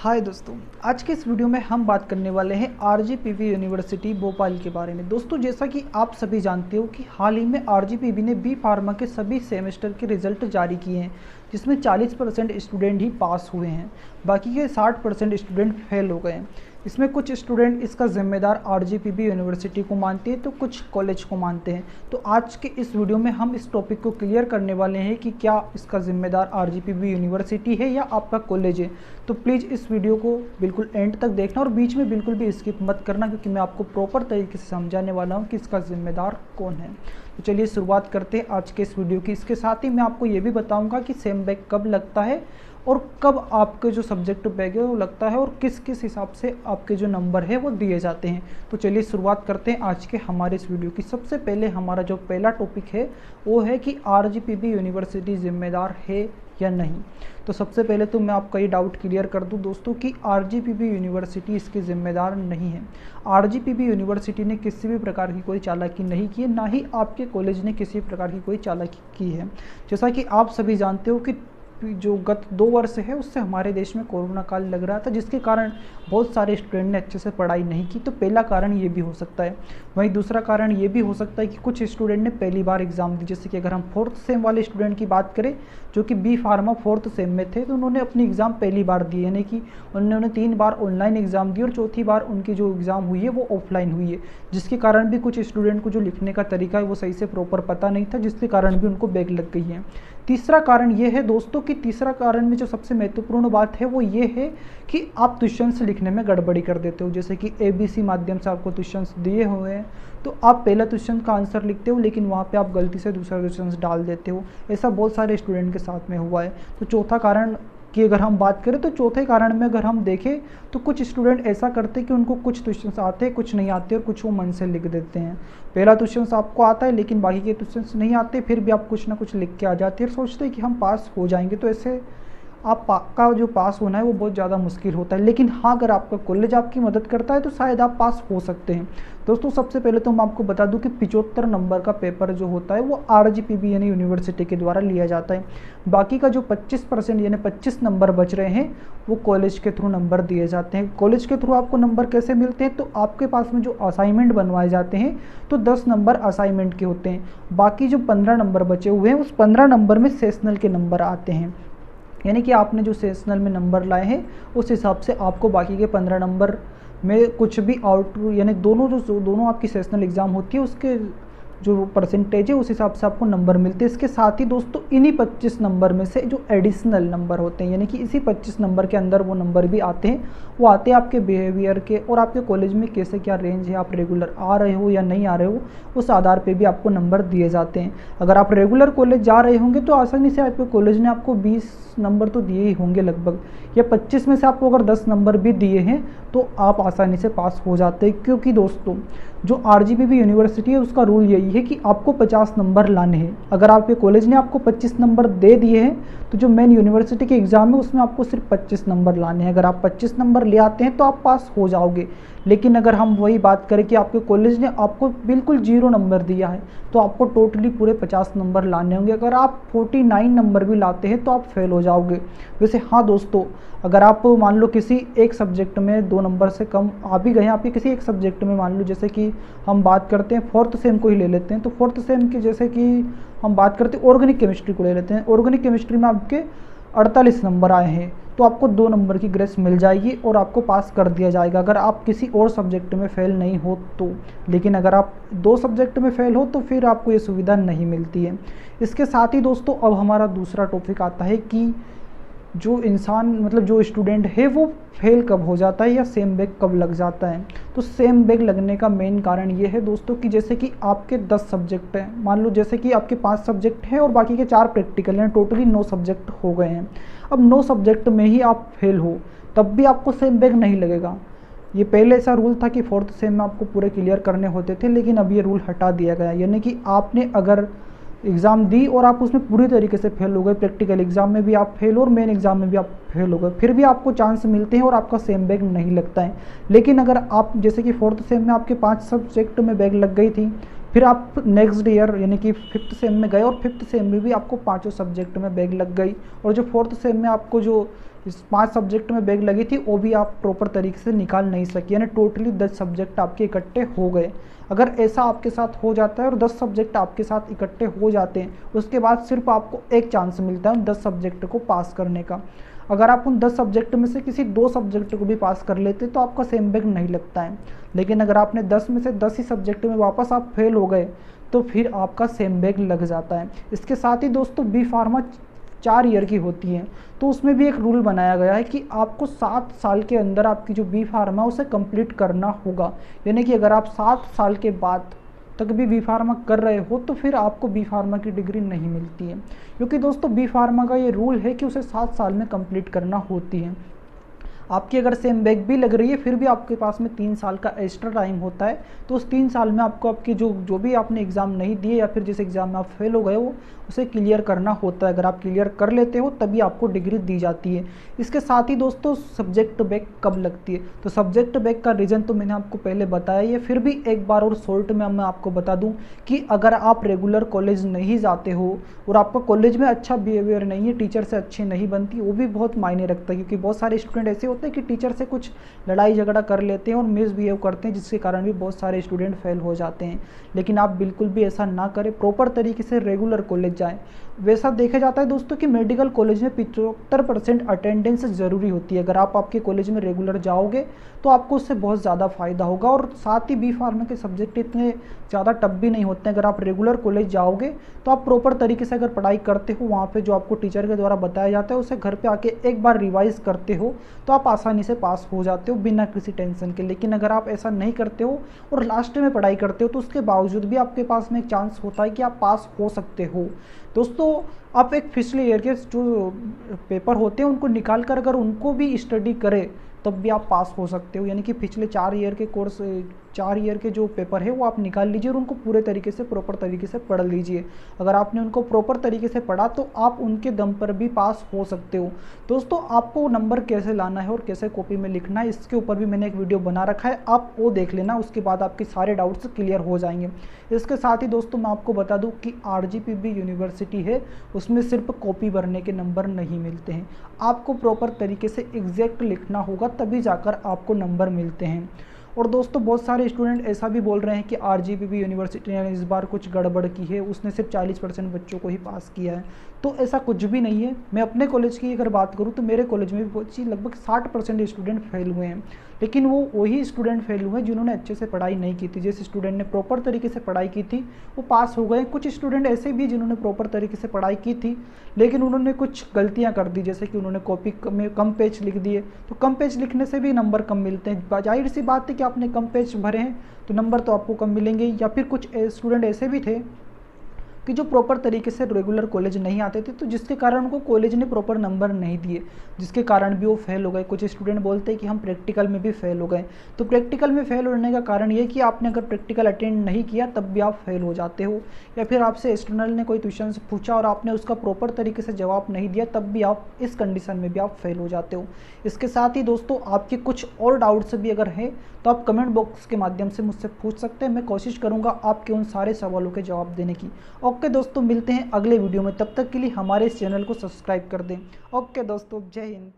हाय दोस्तों, आज के इस वीडियो में हम बात करने वाले हैं आरजीपीवी यूनिवर्सिटी भोपाल के बारे में। दोस्तों, जैसा कि आप सभी जानते हो कि हाल ही में आरजीपीवी ने बी फार्मा के सभी सेमेस्टर के रिजल्ट जारी किए हैं, जिसमें 40% स्टूडेंट ही पास हुए हैं, बाकी के 60% स्टूडेंट फेल हो गए हैं। इसमें कुछ स्टूडेंट इसका जिम्मेदार आरजीपीवी यूनिवर्सिटी को मानते हैं तो कुछ कॉलेज को मानते हैं। तो आज के इस वीडियो में हम इस टॉपिक को क्लियर करने वाले हैं कि क्या इसका जिम्मेदार आरजीपीवी यूनिवर्सिटी है या आपका कॉलेज है। तो प्लीज़ इस वीडियो को बिल्कुल एंड तक देखना और बीच में बिल्कुल भी स्किप मत करना, क्योंकि मैं आपको प्रॉपर तरीके से समझाने वाला हूँ कि इसका जिम्मेदार कौन है। तो चलिए शुरुआत करते हैं आज के इस वीडियो की। इसके साथ ही मैं आपको ये भी बताऊँगा कि सेम बैक कब लगता है और कब आपके जो सब्जेक्ट बैग है वो लगता है और किस किस हिसाब से आपके जो नंबर है वो दिए जाते हैं। तो चलिए शुरुआत करते हैं आज के हमारे इस वीडियो की। सबसे पहले हमारा जो पहला टॉपिक है वो है कि आरजीपीवी यूनिवर्सिटी जिम्मेदार है या नहीं। तो सबसे पहले तो मैं आपका ये डाउट क्लियर कर दूं दोस्तों कि आरजीपीवी यूनिवर्सिटी इसके जिम्मेदार नहीं है। आरजीपीवी यूनिवर्सिटी ने किसी भी प्रकार की कोई चालाकी नहीं की है, ना ही आपके कॉलेज ने किसी प्रकार की कोई चालाकी की है। जैसा कि आप सभी जानते हो कि जो गत 2 वर्ष है उससे हमारे देश में कोरोना काल लग रहा था, जिसके कारण बहुत सारे स्टूडेंट ने अच्छे से पढ़ाई नहीं की। तो पहला कारण ये भी हो सकता है। वहीं दूसरा कारण ये भी हो सकता है कि कुछ स्टूडेंट ने पहली बार एग्ज़ाम दी। जैसे कि अगर हम 4th सेम वाले स्टूडेंट की बात करें जो कि बी फार्मा 4th सेम में थे, तो उन्होंने अपनी एग्ज़ाम पहली बार दी, यानी कि उन्होंने 3 बार ऑनलाइन एग्ज़ाम दी और चौथी बार उनकी जो एग्ज़ाम हुई है वो ऑफलाइन हुई है, जिसके कारण भी कुछ स्टूडेंट को जो लिखने का तरीका है वो सही से प्रॉपर पता नहीं था, जिसके कारण भी उनको बैक लग गई है। तीसरा कारण ये है दोस्तों कि तीसरा कारण में जो सबसे महत्वपूर्ण बात है वो ये है कि आप क्वेश्चंस लिखने में गड़बड़ी कर देते हो। जैसे कि ABC माध्यम से आपको क्वेश्चंस दिए हुए हैं तो आप पहला क्वेश्चन का आंसर लिखते हो, लेकिन वहाँ पे आप गलती से दूसरा क्वेश्चन डाल देते हो। ऐसा बहुत सारे स्टूडेंट के साथ में हुआ है। तो चौथा कारण की अगर हम बात करें तो चौथे कारण में अगर हम देखें तो कुछ स्टूडेंट ऐसा करते हैं कि उनको कुछ क्वेश्चंस आते हैं, कुछ नहीं आते और कुछ वो मन से लिख देते हैं। पहला क्वेश्चंस आपको आता है लेकिन बाकी के क्वेश्चंस नहीं आते, फिर भी आप कुछ ना कुछ लिख के आ जाते हैं और सोचते हैं कि हम पास हो जाएंगे। तो ऐसे का जो पास होना है वो बहुत ज़्यादा मुश्किल होता है। लेकिन हाँ, अगर आपका कॉलेज आपकी मदद करता है तो शायद आप पास हो सकते हैं। दोस्तों, सबसे पहले तो मैं आपको बता दूं कि 75 नंबर का पेपर जो होता है वो आरजीपीवी यानी यूनिवर्सिटी के द्वारा लिया जाता है। बाकी का जो 25% यानी 25 नंबर बच रहे हैं वो कॉलेज के थ्रू नंबर दिए जाते हैं। कॉलेज के थ्रू आपको नंबर कैसे मिलते हैं? तो आपके पास में जो असाइनमेंट बनवाए जाते हैं तो 10 नंबर असाइनमेंट के होते हैं। बाकी जो 15 नंबर बचे हुए हैं उस 15 नंबर में सेशनल के नंबर आते हैं, यानी कि आपने जो सेशनल में नंबर लाए हैं उस हिसाब से आपको बाकी के 15 नंबर में कुछ भी आउट यानी दोनों आपकी सेशनल एग्ज़ाम होती है उसके जो परसेंटेज है उस हिसाब से आपको नंबर मिलते हैं। इसके साथ ही दोस्तों इन्हीं 25 नंबर में से जो एडिशनल नंबर होते हैं, यानी कि इसी 25 नंबर के अंदर वो नंबर भी आते हैं, वो आते हैं आपके बिहेवियर के और आपके कॉलेज में कैसे क्या रेंज है, आप रेगुलर आ रहे हो या नहीं आ रहे हो, उस आधार पे भी आपको नंबर दिए जाते हैं। अगर आप रेगुलर कॉलेज जा रहे होंगे तो आसानी से आपके कॉलेज ने आपको 20 नंबर तो दिए ही होंगे लगभग, या 25 में से आपको अगर 10 नंबर भी दिए हैं तो आप आसानी से पास हो जाते हैं। क्योंकि दोस्तों जो आरजीपीवी यूनिवर्सिटी है उसका रूल यही है कि आपको 50 नंबर लाने हैं। अगर आपके कॉलेज ने आपको 25 नंबर दे दिए हैं तो जो मेन यूनिवर्सिटी के एग्ज़ाम है उसमें आपको सिर्फ 25 नंबर लाने हैं। अगर आप 25 नंबर ले आते हैं तो आप पास हो जाओगे। लेकिन अगर हम वही बात करें कि आपके कॉलेज ने आपको बिल्कुल 0 नंबर दिया है तो आपको टोटली पूरे 50 नंबर लाने होंगे। अगर आप 49 नंबर भी लाते हैं तो आप फेल हो जाओगे। वैसे हाँ दोस्तों, अगर आप मान लो किसी एक सब्जेक्ट में 2 नंबर से कम आ भी गए हैं, आपके किसी एक सब्जेक्ट में, मान लो जैसे कि हम बात करते हैं 4th सेम को ही ले लेते हैं, तो 4th सेम की जैसे कि हम बात करते हैं ऑर्गेनिक केमिस्ट्री को ले लेते हैं। ऑर्गेनिक केमिस्ट्री में आपके 48 नंबर आए हैं तो आपको 2 नंबर की ग्रेस मिल जाएगी और आपको पास कर दिया जाएगा अगर आप किसी और सब्जेक्ट में फेल नहीं हो तो। लेकिन अगर आप 2 सब्जेक्ट में फेल हो तो फिर आपको ये सुविधा नहीं मिलती है। इसके साथ ही दोस्तों अब हमारा दूसरा टॉपिक आता है कि जो इंसान मतलब जो स्टूडेंट है वो फेल कब हो जाता है या सेम बैक कब लग जाता है। तो सेम बैक लगने का मेन कारण ये है दोस्तों कि जैसे कि आपके 10 सब्जेक्ट हैं, मान लो जैसे कि आपके 5 सब्जेक्ट हैं और बाकी के 4 प्रैक्टिकल हैं, टोटली 9 सब्जेक्ट हो गए हैं। अब 9 सब्जेक्ट में ही आप फेल हो तब भी आपको सेम बैक नहीं लगेगा। ये पहले ऐसा रूल था कि 4th सेम में आपको पूरे क्लियर करने होते थे, लेकिन अब ये रूल हटा दिया गया। यानी कि आपने अगर एग्ज़ाम दी और आप उसमें पूरी तरीके से फेल हो गए, प्रैक्टिकल एग्ज़ाम में भी आप फेल और मेन एग्ज़ाम में भी आप फेल हो गए, फिर भी आपको चांस मिलते हैं और आपका सेम बैक नहीं लगता है। लेकिन अगर आप जैसे कि 4th सेम में आपके 5 सब्जेक्ट में बैक लग गई थी, फिर आप नेक्स्ट ईयर यानी कि 5th सेम में गए और 5th सेम में भी आपको 5 सब्जेक्ट में बैक लग गई, और जो 4th सेम में आपको जो इस 5 सब्जेक्ट में बैक लगी थी वो भी आप प्रॉपर तरीके से निकाल नहीं सकी, यानी टोटली 10 सब्जेक्ट आपके इकट्ठे हो गए। अगर ऐसा आपके साथ हो जाता है और 10 सब्जेक्ट आपके साथ इकट्ठे हो जाते हैं, उसके बाद सिर्फ आपको एक चांस मिलता है उन 10 सब्जेक्ट को पास करने का। अगर आप उन 10 सब्जेक्ट में से किसी 2 सब्जेक्ट को भी पास कर लेते तो आपका सेम बैक नहीं लगता है। लेकिन अगर आपने 10 में से 10 ही सब्जेक्ट में वापस आप फेल हो गए तो फिर आपका सेम बैक लग जाता है। इसके साथ ही दोस्तों बी फार्मा 4 ईयर की होती है, तो उसमें भी एक रूल बनाया गया है कि आपको 7 साल के अंदर आपकी जो बी फार्मा उसे कंप्लीट करना होगा। यानी कि अगर आप 7 साल के बाद तक भी बी फार्मा कर रहे हो तो फिर आपको बी फार्मा की डिग्री नहीं मिलती है, क्योंकि दोस्तों बी फार्मा का ये रूल है कि उसे 7 साल में कंप्लीट करना होती है। आपकी अगर सेम बैक भी लग रही है फिर भी आपके पास में 3 साल का एक्स्ट्रा टाइम होता है, तो उस 3 साल में आपको आपकी जो भी आपने एग्ज़ाम नहीं दिए या फिर जिस एग्ज़ाम में आप फेल हो गए हो उसे क्लियर करना होता है। अगर आप क्लियर कर लेते हो तभी आपको डिग्री दी जाती है। इसके साथ ही दोस्तों सब्जेक्ट बैक कब लगती है, तो सब्जेक्ट बैक का रीज़न तो मैंने आपको पहले बताया ही है, फिर भी एक बार और शॉर्ट में मैं आपको बता दूं कि अगर आप रेगुलर कॉलेज नहीं जाते हो और आपका कॉलेज में अच्छा बिहेवियर नहीं है, टीचर से अच्छी नहीं बनती, वो भी बहुत मायने रखता है। क्योंकि बहुत सारे स्टूडेंट ऐसे होते हैं कि टीचर से कुछ लड़ाई झगड़ा कर लेते हैं और मिसबिहेव करते हैं, जिसके कारण भी बहुत सारे स्टूडेंट फेल हो जाते हैं। लेकिन आप बिल्कुल भी ऐसा ना करें, प्रॉपर तरीके से रेगुलर कॉलेज जाएं। वैसा देखा जाता है दोस्तों कि मेडिकल कॉलेज में 75% अटेंडेंस ज़रूरी होती है। अगर आप आपके कॉलेज में रेगुलर जाओगे तो आपको उससे बहुत ज़्यादा फ़ायदा होगा। और साथ ही बी फार्मा के सब्जेक्ट इतने ज़्यादा टफ भी नहीं होते हैं। अगर आप रेगुलर कॉलेज जाओगे तो आप प्रॉपर तरीके से अगर पढ़ाई करते हो, वहाँ पे जो आपको टीचर के द्वारा बताया जाता है उसे घर पे आके एक बार रिवाइज करते हो तो आप आसानी से पास हो जाते हो बिना किसी टेंशन के। लेकिन अगर आप ऐसा नहीं करते हो और लास्ट में पढ़ाई करते हो तो उसके बावजूद भी आपके पास में एक चांस होता है कि आप पास हो सकते हो। दोस्तों आप एक पिछले ईयर के जो पेपर होते हैं उनको निकाल कर अगर उनको भी स्टडी करें तब भी आप पास हो सकते हो। यानी कि पिछले 4 ईयर के कोर्स 4 ईयर के जो पेपर है वो आप निकाल लीजिए और उनको पूरे तरीके से प्रॉपर तरीके से पढ़ लीजिए। अगर आपने उनको प्रॉपर तरीके से पढ़ा तो आप उनके दम पर भी पास हो सकते हो। दोस्तों आपको नंबर कैसे लाना है और कैसे कॉपी में लिखना है इसके ऊपर भी मैंने एक वीडियो बना रखा है, आप वो देख लेना, उसके बाद आपके सारे डाउट्स क्लियर हो जाएंगे। इसके साथ ही दोस्तों मैं आपको बता दूं कि RGPV यूनिवर्सिटी है उसमें सिर्फ कॉपी भरने के नंबर नहीं मिलते हैं, आपको प्रॉपर तरीके से एग्जैक्ट लिखना होगा तभी जाकर आपको नंबर मिलते हैं। और दोस्तों बहुत सारे स्टूडेंट ऐसा भी बोल रहे हैं कि RGPV यूनिवर्सिटी ने इस बार कुछ गड़बड़ की है, उसने सिर्फ 40% बच्चों को ही पास किया है। तो ऐसा कुछ भी नहीं है। मैं अपने कॉलेज की अगर बात करूं तो मेरे कॉलेज में भी लगभग 60% स्टूडेंट फेल हुए हैं, लेकिन वो वही स्टूडेंट फेल हुए हैं जिन्होंने अच्छे से पढ़ाई नहीं की थी। जिस स्टूडेंट ने प्रॉपर तरीके से पढ़ाई की थी वो पास हो गए। कुछ स्टूडेंट ऐसे भी जिन्होंने प्रॉपर तरीके से पढ़ाई की थी लेकिन उन्होंने कुछ गलतियाँ कर दी, जैसे कि उन्होंने कॉपी में कम पेज लिख दिए, तो कम पेज लिखने से भी नंबर कम मिलते हैं। जाहिर सी बात है कि आपने कम पेज भरे हैं तो नंबर तो आपको कम मिलेंगे। या फिर कुछ स्टूडेंट ऐसे भी थे कि जो प्रॉपर तरीके से रेगुलर कॉलेज नहीं आते थे, तो जिसके कारण उनको कॉलेज ने प्रॉपर नंबर नहीं दिए, जिसके कारण भी वो फेल हो गए। कुछ स्टूडेंट बोलते हैं कि हम प्रैक्टिकल में भी फेल हो गए, तो प्रैक्टिकल में फेल होने का कारण ये कि आपने अगर प्रैक्टिकल अटेंड नहीं किया तब भी आप फेल हो जाते हो। या फिर आपसे एक्सटर्नल ने कोई क्वेश्चन पूछा और आपने उसका प्रॉपर तरीके से जवाब नहीं दिया तब भी आप इस कंडीशन में भी आप फेल हो जाते हो। इसके साथ ही दोस्तों आपके कुछ और डाउट्स भी अगर हैं तो आप कमेंट बॉक्स के माध्यम से मुझसे पूछ सकते हैं, मैं कोशिश करूंगा आपके उन सारे सवालों के जवाब देने की। ओके दोस्तों, मिलते हैं अगले वीडियो में, तब तक के लिए हमारे इस चैनल को सब्सक्राइब कर दें। ओके दोस्तों, जय हिंद।